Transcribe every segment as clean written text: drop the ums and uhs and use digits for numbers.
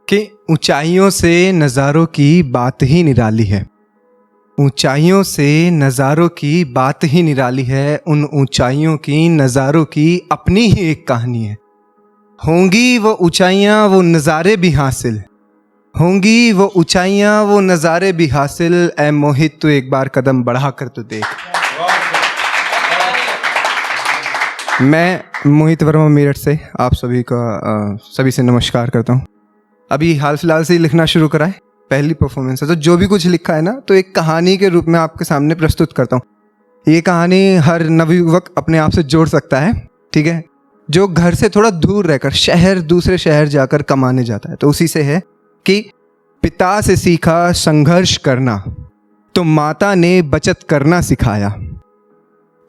कि ऊंचाइयों से नज़ारों की बात ही निराली है। ऊंचाइयों से नज़ारों की बात ही निराली है। उन ऊंचाइयों की नज़ारों की अपनी ही एक कहानी है। होंगी वो ऊंचाइयाँ वो नज़ारे भी हासिल, होंगी वो ऊंचाइयाँ वो नज़ारे भी हासिल। ऐ मोहित तू एक बार कदम बढ़ा कर तो देख। मैं मोहित वर्मा मेरठ से आप सभी से नमस्कार करता हूँ। अभी हाल फिलहाल से ही लिखना शुरू करा है, पहली परफॉर्मेंस है, तो जो भी कुछ लिखा है ना तो एक कहानी के रूप में आपके सामने प्रस्तुत करता हूँ। ये कहानी हर नवयुवक अपने आप से जोड़ सकता है, ठीक है, जो घर से थोड़ा दूर रहकर दूसरे शहर जाकर कमाने जाता है। तो उसी से है कि पिता से सीखा संघर्ष करना तो माता ने बचत करना सिखाया।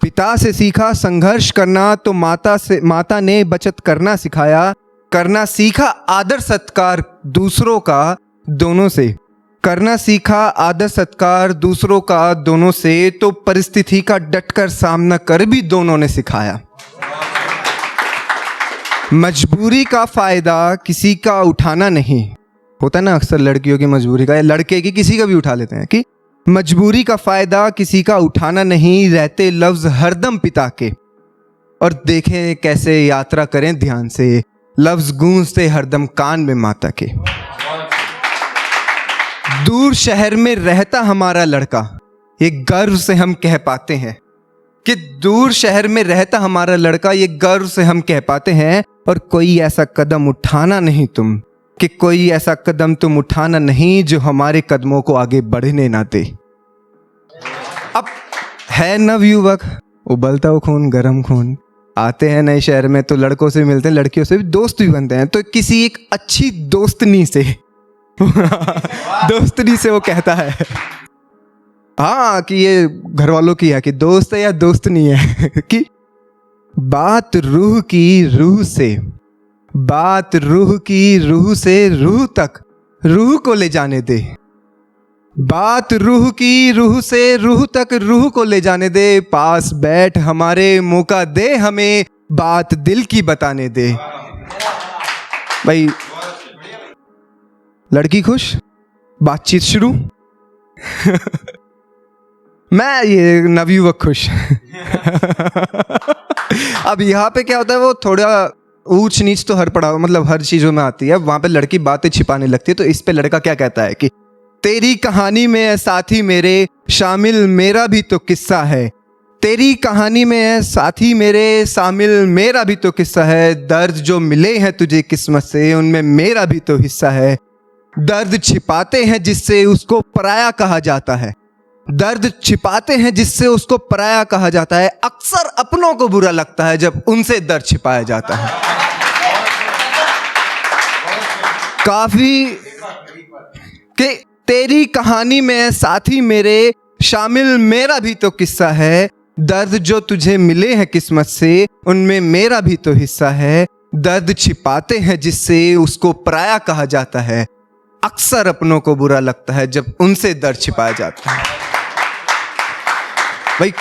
पिता से सीखा संघर्ष करना तो माता ने बचत करना सिखाया। करना सीखा आदर सत्कार दूसरों का दोनों से, करना सीखा आदर सत्कार दूसरों का दोनों से, तो परिस्थिति का डटकर सामना कर भी दोनों ने सिखाया। मजबूरी का फायदा किसी का उठाना नहीं होता ना, अक्सर लड़कियों की मजबूरी का या लड़के की किसी का भी उठा लेते हैं कि मजबूरी का फायदा किसी का उठाना नहीं। रहते लफ्ज हरदम पिता के और देखें कैसे यात्रा करें ध्यान से, लफ्ज गूंजते हरदम कान में माता के। दूर शहर में रहता हमारा लड़का, ये गर्व से हम कह पाते हैं कि दूर शहर में रहता हमारा लड़का, ये गर्व से हम कह पाते हैं। और कोई ऐसा कदम उठाना नहीं तुम, कि कोई ऐसा कदम तुम उठाना नहीं जो हमारे कदमों को आगे बढ़ने ना दे। अब है नवयुवक, उबलता हुआ खून, गर्म खून, आते हैं नए शहर में तो लड़कों से मिलते हैं, लड़कियों से भी दोस्त भी बनते हैं। तो किसी एक अच्छी दोस्तनी से दोस्तनी से वो कहता है, हाँ, कि ये घर वालों की है कि दोस्त है या दोस्त नहीं है कि बात रूह की रूह से, बात रूह की रूह से रूह तक रूह को ले जाने दे। बात रूह की रूह से रूह तक रूह को ले जाने दे। पास बैठ हमारे मौका दे, हमें बात दिल की बताने दे। भाई लड़की खुश, बातचीत शुरू मैं ये नवयुवक खुश अब यहाँ पे क्या होता है, वो थोड़ा ऊंच नीच तो हर पड़ाव मतलब हर चीजों में आती है। वहां पे लड़की बातें छिपाने लगती है, तो इस पे लड़का क्या कहता है कि तेरी कहानी में है साथी मेरे, शामिल मेरा भी तो किस्सा है। तेरी कहानी में है साथी मेरे, शामिल मेरा भी तो किस्सा है। दर्द जो मिले हैं तुझे किस्मत से, उनमें मेरा भी तो हिस्सा है। दर्द छिपाते हैं जिससे उसको पराया कहा जाता है, दर्द छिपाते हैं जिससे उसको पराया कहा जाता है। अक्सर अपनों को बुरा लगता है जब उनसे दर्द छिपाया जाता है। काफी कि तेरी कहानी में साथी मेरे, शामिल मेरा भी तो किस्सा है। दर्द जो तुझे मिले हैं किस्मत से, उनमें मेरा भी तो हिस्सा है। दर्द छिपाते हैं जिससे उसको पराया कहा जाता है। अक्सर अपनों को बुरा लगता है जब उनसे दर्द छिपाया जाता है। भाई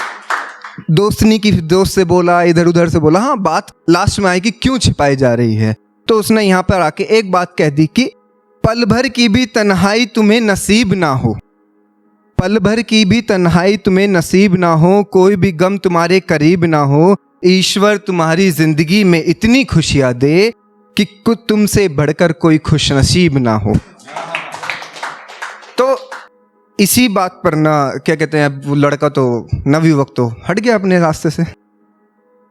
दोस्तनी की दोस्त से बोला, इधर उधर से बोला, हाँ, बात लास्ट में आई कि क्यों छिपाई जा रही है। तो उसने यहाँ पर आके एक बात कह दी कि पल भर की भी तन्हाई तुम्हें नसीब ना हो, पल भर की भी तन्हाई तुम्हें नसीब ना हो, कोई भी गम तुम्हारे करीब ना हो। ईश्वर तुम्हारी जिंदगी में इतनी खुशियां दे कि कुछ तुमसे बढ़कर कोई खुश नसीब ना हो। तो इसी बात पर ना क्या कहते हैं, वो लड़का तो नवयुवक तो हट गया अपने रास्ते से।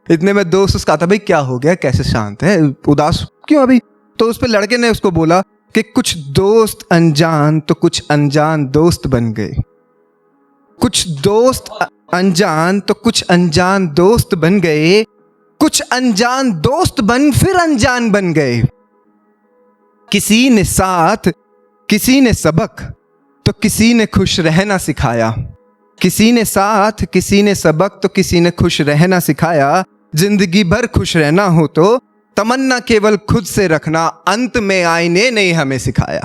इतने में दोस्त उसका था, भाई क्या हो गया, कैसे शांत है, उदास क्यों अभी। तो उस पे लड़के ने उसको बोला कि कुछ दोस्त अनजान तो कुछ अनजान दोस्त बन गए, कुछ दोस्त अनजान तो कुछ अनजान दोस्त बन गए, कुछ अनजान दोस्त बन फिर अनजान बन गए। किसी ने साथ किसी ने सबक तो किसी ने खुश रहना सिखाया, किसी ने साथ किसी ने सबक तो किसी ने खुश रहना सिखाया। जिंदगी भर खुश रहना हो तो तमन्ना केवल खुद से रखना, अंत में आईने ने हमें सिखाया।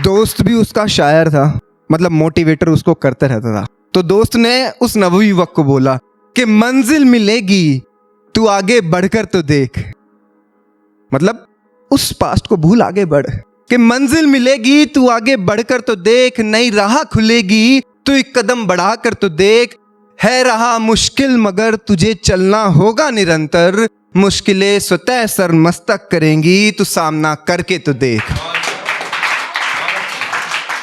दोस्त भी उसका शायर था, मतलब मोटिवेटर उसको करते रहता था। तो दोस्त ने उस नवयुवक को बोला कि मंजिल मिलेगी तू आगे बढ़कर तो देख, मतलब उस पास्ट को भूल आगे बढ़, कि मंजिल मिलेगी तू आगे बढ़कर तो देख, नई राह खुलेगी तू एक कदम बढ़ाकर तो देख, है रहा मुश्किल मगर तुझे चलना होगा निरंतर, मुश्किलें स्वतः सर मस्तक करेंगी तू सामना करके तो देख।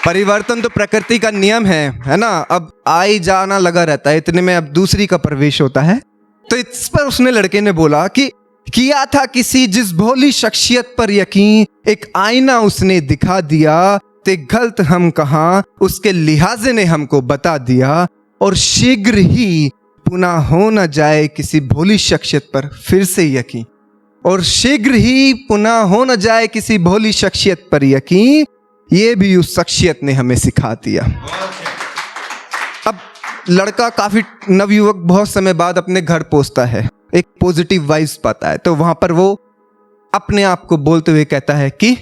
परिवर्तन तो प्रकृति का नियम है ना। अब आई जाना लगा रहता है, इतने में अब दूसरी का प्रवेश होता है। तो इस पर उसने लड़के ने बोला कि किया था किसी जिस भोली शख्सियत पर यकीन, एक आईना उसने दिखा दिया, ते गलत हम कहाँ उसके लिहाजे ने हमको बता दिया, और शीघ्र ही पुनः हो न जाए किसी भोली शख्सियत पर फिर से यकीन, और शीघ्र ही पुनः हो न जाए किसी भोली शख्सियत पर यकीन, ये भी उस शख्सियत ने हमें सिखा दिया। अब लड़का काफी नवयुवक बहुत समय बाद अपने घर पहुंचता है, एक पॉजिटिव वाइब्स पाता है, तो वहां पर वो अपने आप को बोलते हुए कहता है कि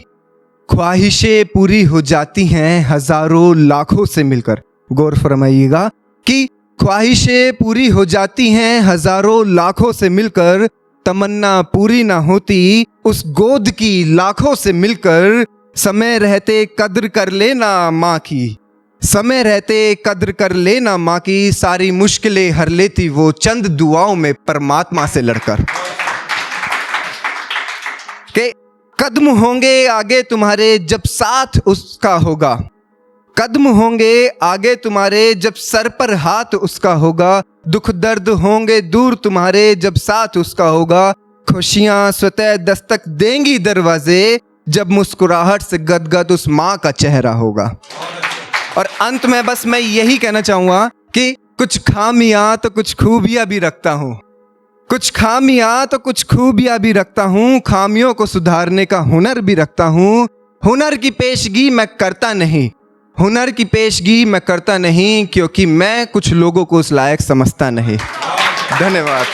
ख्वाहिशें पूरी हो जाती हैं हजारों लाखों से मिलकर। गौर फरमाइएगा कि ख्वाहिशें पूरी हो जाती हैं हजारों लाखों से मिलकर, तमन्ना पूरी ना होती उस गोद की लाखों से मिलकर, समय रहते कद्र कर लेना माँ की, समय रहते कद्र कर लेना माँ की, सारी मुश्किलें हर लेती वो चंद दुआओं में परमात्मा से लड़कर। के कदम होंगे आगे तुम्हारे जब साथ उसका होगा, कदम होंगे आगे तुम्हारे जब सर पर हाथ उसका होगा, दुख दर्द होंगे दूर तुम्हारे जब साथ उसका होगा, खुशियां स्वतः दस्तक देंगी दरवाजे जब मुस्कुराहट से गदगद उस माँ का चेहरा होगा। और अंत में बस मैं यही कहना चाहूँगा कि कुछ खामियां तो कुछ खूबियां भी रखता हूँ, कुछ खामियां तो कुछ खूबियां भी रखता हूँ, खामियों को सुधारने का हुनर भी रखता हूँ, हुनर की पेशगी मैं करता नहीं, हुनर की पेशगी मैं करता नहीं, क्योंकि मैं कुछ लोगों को उस लायक समझता नहीं। धन्यवाद।